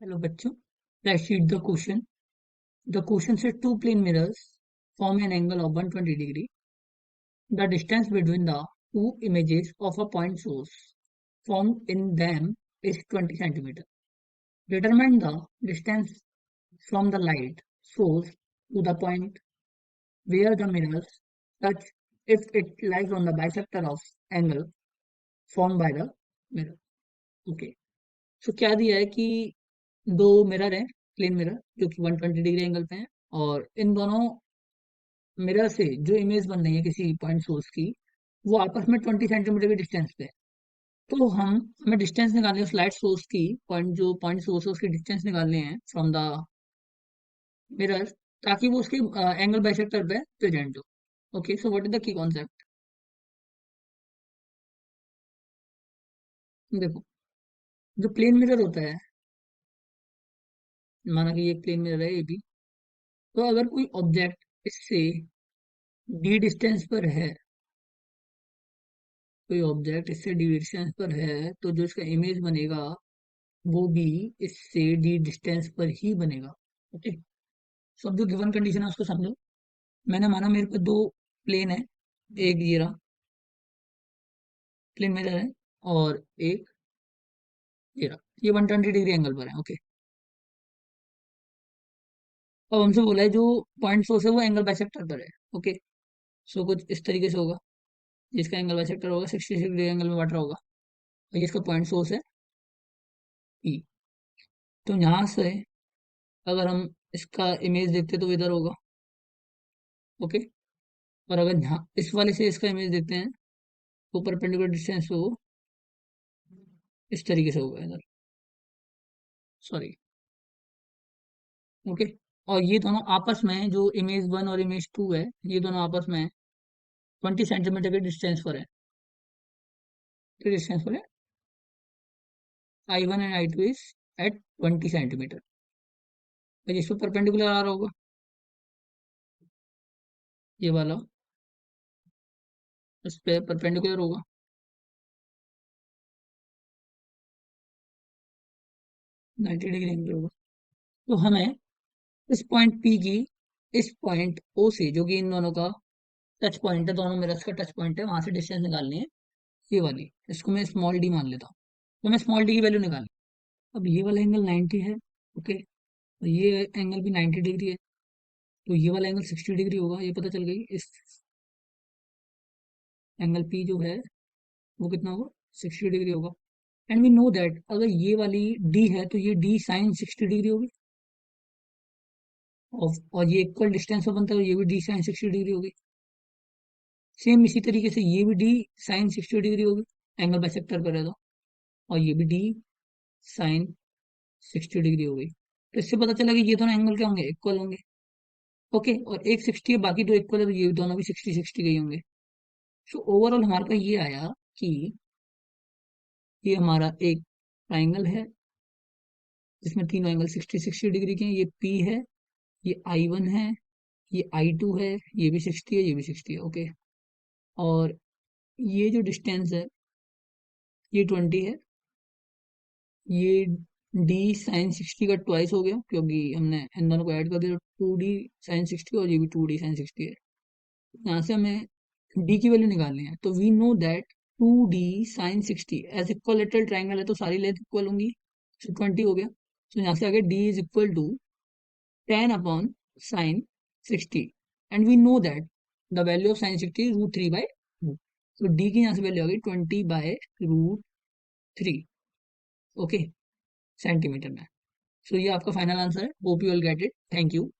Hello बच्चों, let's read the question. The question says two plane mirrors form an angle of 120 degree. The distance between the two images of a point source formed in them is 20 centimeter. Determine the distance from the light source to the point where the mirrors touch if it lies on the bisector of angle formed by the mirror. Okay. So क्या दिया है कि दो mirror है, plane mirror जो कि 120 degree angle पे हैं, और इन दोनों मिरर से जो इमेज बन रही है किसी पॉइंट सोर्स की, वो आपस में 20 सेंटीमीटर की डिस्टेंस पे है. तो हमें डिस्टेंस निकालनी है उस लाइट सोर्स की, पॉइंट सोर्स है उसकी डिस्टेंस निकालनी है फ्रॉम द मिरर, ताकि वो उसके एंगल बाइसेक्टर पे प्रेजेंट हो. Okay, so what is the key concept. देखो, जो प्लेन मिरर होता है, माना कि ये एक प्लेन मिरर है ये भी, तो अगर कोई ऑब्जेक्ट इससे डी डिस्टेंस पर है, कोई ऑब्जेक्ट इससे डी डिस्टेंस पर है, तो जो इसका इमेज बनेगा वो भी इससे डी डिस्टेंस पर ही बनेगा. ओके. सब जो गिवन कंडीशन है उसको समझो. मैंने माना मेरे पे दो प्लेन है, एक ये रहा प्लेन मिरर है, और एक ये रहा, ये 120 डिग्री एंगल पर है. ओके. अब हमसे बोला है जो पॉइंट सोर्स है वो एंगल बाइसेक्टर पर है. ओके. सो कुछ इस तरीके से होगा, जिसका एंगल बाइसेक्टर होगा 60 डिग्री एंगल में बढ़ रहा होगा, और ये इसका पॉइंट सोर्स है ई. तो यहाँ से अगर हम इसका इमेज देखते तो वो इधर होगा. ओके. और अगर यहाँ इस वाले से इसका इमेज देखते हैं तो परपेंडिकुलर डिस्टेंस वो इस तरीके से होगा इधर. सॉरी. ओके. और ये दोनों आपस में, जो इमेज वन और इमेज टू है, ये दोनों आपस में 20 सेंटीमीटर के डिस्टेंस पर है. के डिस्टेंस पर है. I1 and I2 is eight 20 centimetre. और जिस पर परपेंडिकुलर आ रहा होगा ये वाला, इस पे परपेंडिकुलर होगा. 90 डिग्री एंगल होगा. तो हमें इस पॉइंट P की इस पॉइंट O से, जो कि इन दोनों का टच पॉइंट है, दोनों मिरर्स का टच पॉइंट है, वहां से डिस्टेंस निकालनी है. ये वाली, इसको मैं स्मॉल डी मान लेता हूँ. तो मैं स्मॉल डी की वैल्यू निकालनी. अब ये वाला एंगल 90 है. ओके. और ये एंगल भी 90 डिग्री है, तो ये वाला एंगल 60 डिग्री होगा, ये पता चल गई. इस एंगल P जो है वो कितना होगा, 60 डिग्री होगा. एंड वी नो दैट अगर ये वाली D है तो ये D साइन 60 डिग्री होगी, और ये इक्वल डिस्टेंस पर बनता है, तो ये भी D साइन 60 डिग्री होगी. सेम इसी तरीके से ये भी D साइन 60 डिग्री होगी, एंगल बाइसेक्टर पर है तो. और ये भी D साइन 60 डिग्री होगी. तो इससे पता चला कि ये दोनों एंगल क्या होंगे, इक्वल होंगे. ओके. और एक 60 है, बाकी दो इक्वल है, तो ये दोनों भी 60 60 के ही होंगे. सो ओवरऑल हमारे पास ये आया कि ये हमारा एक ट्राइंगल है जिसमें तीनों एंगल 60 60 डिग्री के हैं. ये P है, ये I1 है, ये I2 है, ये भी 60 है, ये भी 60 है. ओके. और ये जो डिस्टेंस है ये 20 है. ये D साइन 60 का ट्वाइस हो गया, क्योंकि हमने इन दोनों को ऐड कर दिया, 2D साइन 60, और ये भी 2D साइन 60 है. यहाँ से हमें D की वैल्यू निकालनी है. तो we know that 2D sine 60 as equilateral triangle है, तो सारी लेंथ इक्वल होंगी. तो 20 हो गया. तो यहाँ से आगे D is equal to 10 upon sine 60. And we know that the value of sine 60 is √3/2. तो D की यहाँ से वैल्यू आ गई 20/√3. ओके. सेंटीमीटर में. सो ये आपका फाइनल आंसर है. Hope you will get it. Thank you.